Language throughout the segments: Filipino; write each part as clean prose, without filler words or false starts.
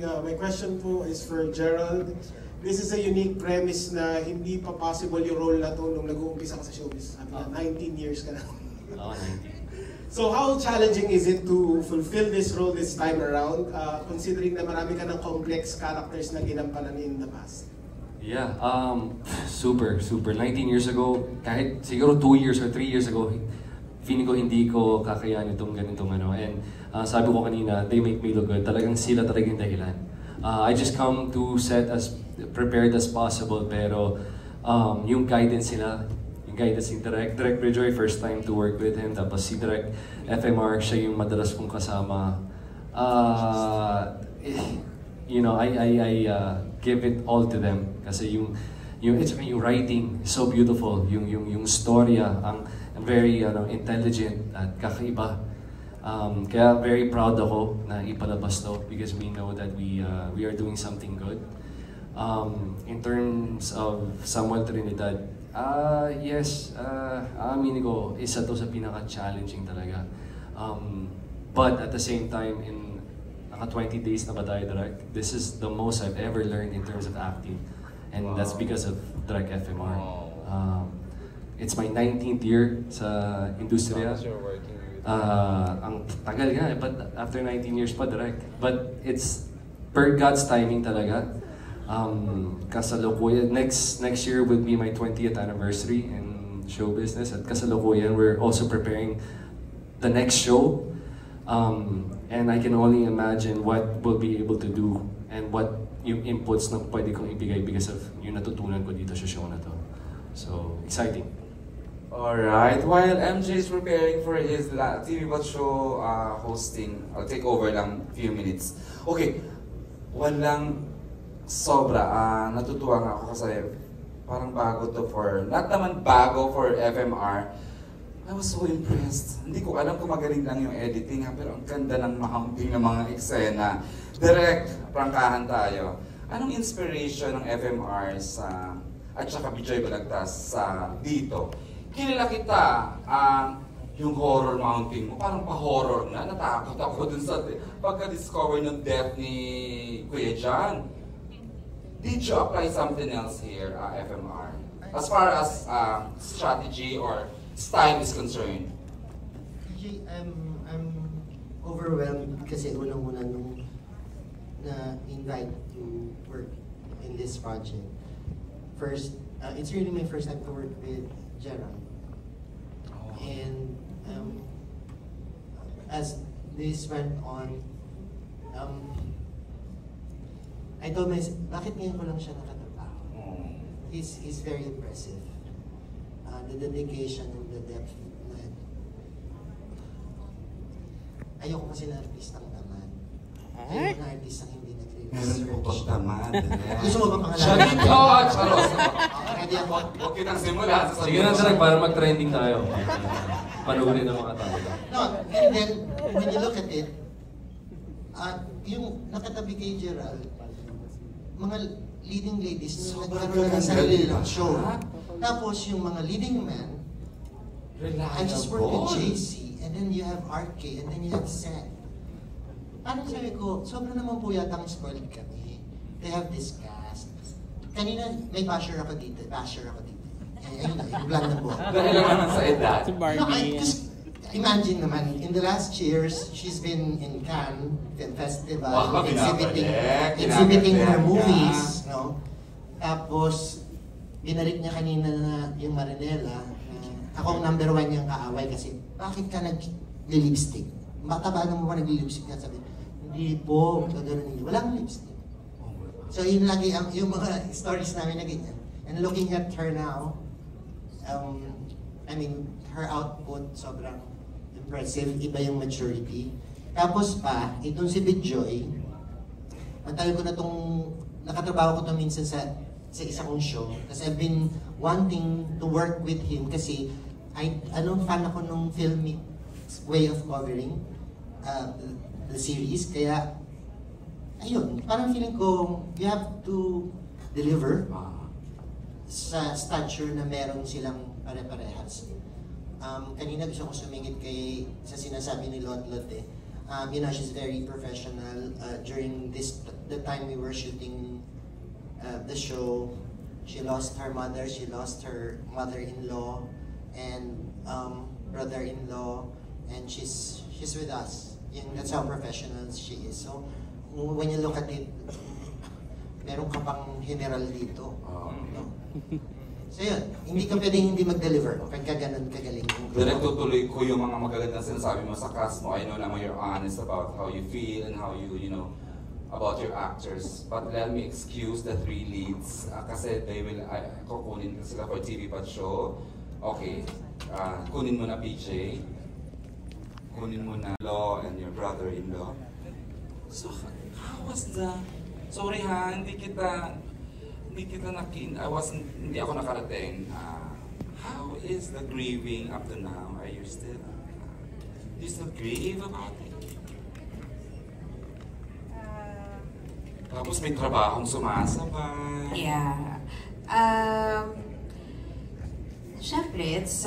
My question po is for Gerald. This is a unique premise na hindi pa possible yung role na to nung nag-uumpisa ka sa showbiz. Sabi na, 19 years ka na. Oo, 19. So how challenging is it to fulfill this role this time around, considering na marami ka ng complex characters na ginampanan in the past? Yeah, super. 19 years ago, kahit siguro 2 years or 3 years ago, feeling ko hindi ko kakayanin itong ganitong ano. And sabi ko kanina, they make me look good. Talagang sila talaga yung dahilan. I just come to set as prepared as possible, pero yung guidance nila, guidance ni Direk Bridjoy, first time to work with him. Tapos si Direk FMR, siya yung madalas kong kasama. You know, I give it all to them. Kasi yung writing is so beautiful. Yung storya, ang very intelligent at kakaiba. Kaya very proud ako na ipalabas to because we know that we are doing something good. In terms of Samuel Trinidad, yes, aminin ko, isa to sa pinaka-challenging talaga. But at the same time, in naka 20 days na ba tayo, Direk? This is the most I've ever learned in terms of acting. And that's because of Direk FMR. It's my 19th year sa industriya. Ang tagal nga, but after 19 years pa, Direk. But it's per God's timing talaga. Kasalukuyan, next year will be my 20th anniversary in show business. At kasalukuyan, we're also preparing the next show. And I can only imagine what we'll be able to do and what yung inputs na pwede kong ibigay because of yung natutunan ko dito sa show na to. So, exciting. Alright, while MJ is preparing for his TV Bot Show hosting, I'll take over lang few minutes. Okay, walang sobra, natutuwa nga ako kasi parang bago to for, not naman bago for FMR. I was so impressed. Hindi ko alam kung magaling lang yung editing pero ang ganda ng mahamping ng mga eksena. Direct, prangkahan tayo. Anong inspiration ng FMR sa, at saka Bijoy Balagtas sa dito? Kilala kita, yung horror mounting mo, parang pa-horror na. Natakot ako dun sa pagka-discover ng death ni Kuya John. Did you apply something else here, FMR? As far as strategy or style is concerned? I'm overwhelmed kasi unang-una nung na-invite to work in this project. First, it's really my first time to work with Gerald. And as this went on, I told myself, bakit ngayon ko lang siya nakatrabaho? He's very impressive. The dedication and the depth. Ayoko kasi na artistang tamad. Ayoko na artistang hindi nagre-research. Meron po tamad. Gusto mo ba pangalaman? Siya dito! Charos! Ready ako? Huwag kitang simula. Sige na, Direk, para mag-trending tayo. Panurin ng mga tao. No, and then, when you look at it, yung nakatabi kay Gerald, mga leading ladies na nagkaroon na ng sarili nilang show. Tapos yung mga leading men, I just work with JC, and then you have RK, and then you have Sen. Parang sabi ko, sobrang naman po yatang spoiled kami. They have this cast. Kanina, may basher ako dito. Ayun na, yung bland na buhok. Dahil naman sa edad. No, I just imagine naman, in the last years, she's been in Cannes Film Festival, exhibiting her movies, no? Tapos, binalik niya kanina na yung Marinela, ako ang number 1 niyang kaaway kasi, bakit ka nag-lipstick? Mataba naman ba nag-lipstick niya? Sabi, hindi po, gano'n hindi. Walang lipstick. So yun lagi yung mga stories namin na ganyan. And looking at her now, I mean, her output sobrang impressive, iba yung maturity. Tapos pa, itong si Bijoy, matagal ko na itong, nakatrabaho ko ito minsan sa isa kong show. Kasi I've been wanting to work with him kasi fan ako nung filmic way of covering the series. Kaya, ayun, parang feeling ko, you have to deliver sa stature na meron silang pare-parehas. Kanina gusto ko sumingit sa sinasabi ni Lot eh. You know, she's very professional. During the time we were shooting the show, she lost her mother, she lost her mother-in-law and brother-in-law, and she's with us. That's how professional she is. So when you look at it, meron ka pang general dito. No? So yun, hindi ka pwedeng hindi mag-deliver pagka ganun kagaling. Direct tutuloy ko yung mga magagandang sinasabi mo sa cast mo. I know naman you're honest about how you feel and how you know, about your actors. But let me excuse the 3 leads kasi they will, kukunin sila for TV Pat Show. Okay, kunin mo na PJ. Kunin mo na Law and your brother-in-law. So, how was the... Sorry ha, hindi kita hindi ako nakarating. How is the grieving up to now? Are you still grieve about it? Tapos may trabahong sumasabay. Yeah. Syempre, it's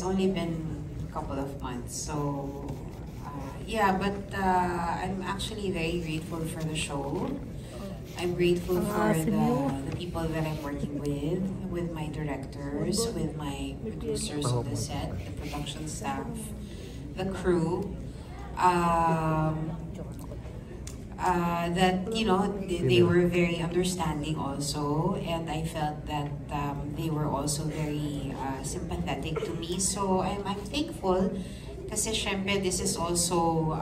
only been a couple of months, so yeah, but I'm actually very grateful for the show. I'm grateful for the people that I'm working with my directors, with my producers on the set, the production staff, the crew. That, you know, they were very understanding also, and I felt that they were also very sympathetic to me. So I'm thankful kasi syempre this is also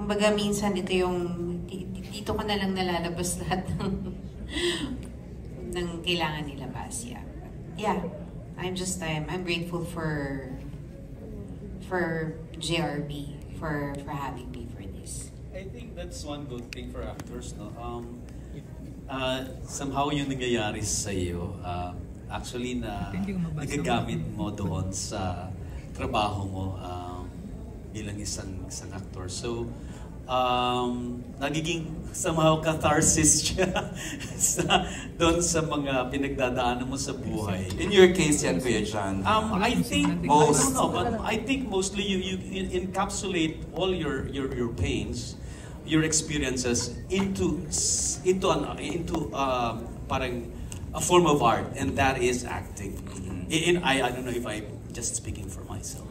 kumbaga minsan ito yung dito ko na lang nalalabas lahat ng kailangan nilabas. Yeah, I'm grateful for JRB for having me for this. I think that's one good thing for actors, no? Somehow yung nangyayari sa iyo, actually nagagamit mo doon sa trabaho mo bilang isang actor. So, nagiging somehow catharsis siya doon sa mga pinagdadaanan mo sa buhay. In your case yan, Kuya John? I think most. I don't know, but I think mostly you encapsulate all your pains, your experiences into parang a form of art, and that is acting. I don't know if I'm just speaking for myself.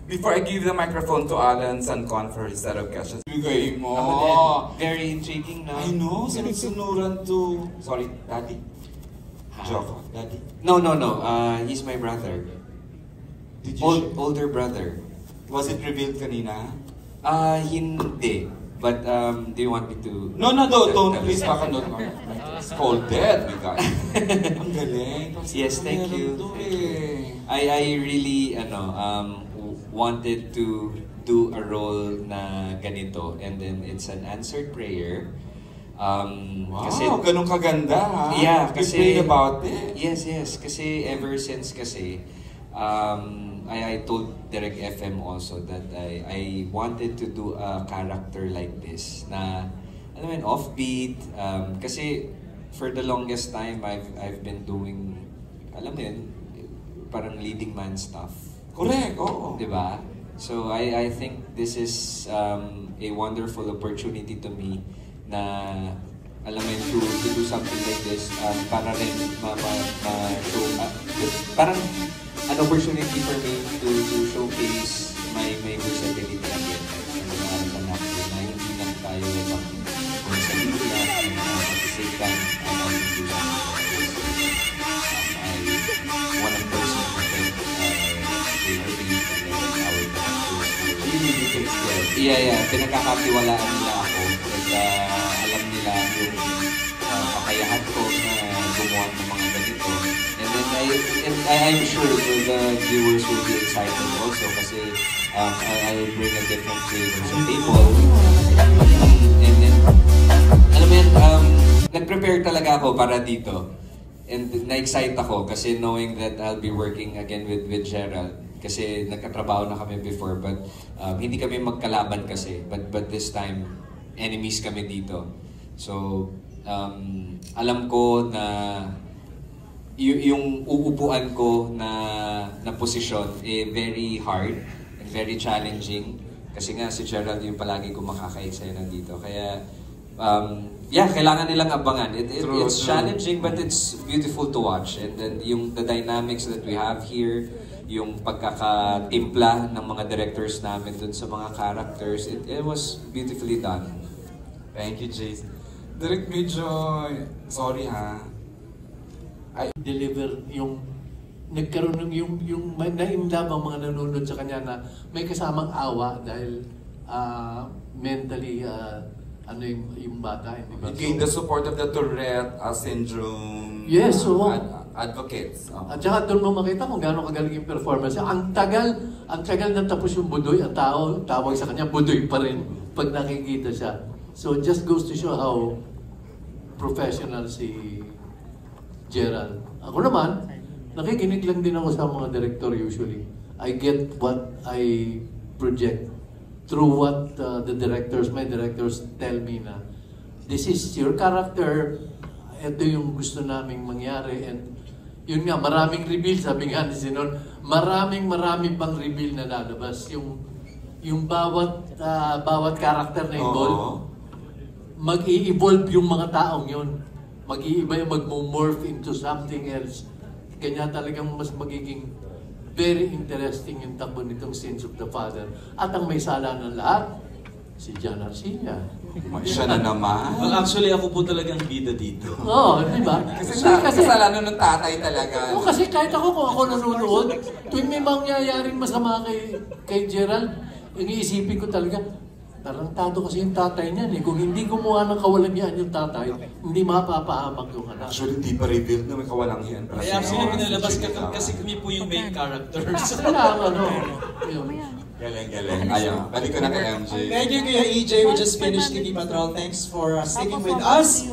Before I give the microphone to Alan Sancon for his set of questions, bigay mo. Very intriguing na. I know, sunod-sunuran to... Sorry, Daddy? Joke, Daddy? No. He's my brother. Did you Older brother. Was it revealed kanina? Hindi. But do you want me to... No, don't. Please, baka don't. It's called dead, my God. Ang galing. Yes, thank you. I really, wanted to do a role na ganito, and then it's an answered prayer. Wow, kasi, ganun kaganda ha? Yeah, you kasi... prayed about it? Yes. Kasi ever since I told Direct FM also that I wanted to do a character like this na, offbeat. Kasi for the longest time, I've been doing, parang leading man stuff. Correct, oo. Diba? So I think this is a wonderful opportunity to me na to do something like this para rin parang an opportunity for me to showcase my versatility again. Na hindi lang tayo kung sa media, at the same time, I want to do something like this. I want to personally Yeah. Pinagkakatiwalaan nila ako at alam nila yung kakayahan ko na gumawa ng mga ganito. And then I'm sure the viewers will be excited also kasi I'll bring a different flavor sa table. And then, nag-prepare talaga ako para dito. And na-excite ako kasi knowing that I'll be working again with Gerald. Kasi nagkatrabaho na kami before, but hindi kami magkalaban kasi. But this time, enemies kami dito. So, alam ko na yung uupuan ko na posisyon very hard. very challenging. Kasi nga si Gerald yung palagi ko makaka-eksena dito. Kaya, yeah, kailangan nilang abangan. It's challenging but it's beautiful to watch. And then the dynamics that we have here, yung pagkakatimpla ng mga directors namin dun sa mga characters, it was beautifully done. Thank you, Jace. Direct medyo, sorry ha. Deliver yung nagkaroon ng yung naimdam ang mga nanonood sa kanya na may kasamang awa dahil mentally ano yung bata, hindi ba? You gained the support of the Tourette syndrome. Yes, oo. Advocates. At saka doon mo makita kung gaano kagaling yung performance. Ang tagal na tapos yung budoy, ang tawag sa kanya, budoy pa rin pag nakikita siya. So just goes to show how professional si Gerald. Ako naman, nakikinig lang din ako sa mga director usually. I get what I project through what my directors tell me na this is your character, ito yung gusto naming mangyari. And yun nga, maraming reveal, sabi nga ni Sinon, maraming pang reveal na lalabas. Yung bawat character na involved, mag-i-evolve yung mga taong yun. Mag-iiba yung mag-morph into something else. Kanya talagang mas magiging very interesting yung takbo nitong Sins of the Father. At ang may sala ng lahat, si John Arcilla. Siya na naman. Well, actually, ako po talagang bida dito. Oo, di ba? Kasi kasalanan ng tatay talaga. Oo, kasi kahit ako kung ako nanonood, tuwing may mangyayaring masama kay Gerald, iniisipin ko talaga, tarantado kasi yung tatay niyan eh. Kung hindi gumawa ng kawalangyaan yung tatay, hindi mapapahamak yung anak. Actually, hindi pa revealed na may kawalangyaan. Kaya actually, pinalabas kasi kami po yung main characters. Kailangan, ano. Galing. Ayun, balik ko na kay MJ. Thank you, Kuya EJ. We just finished TV Patrol. Thanks for sticking with us.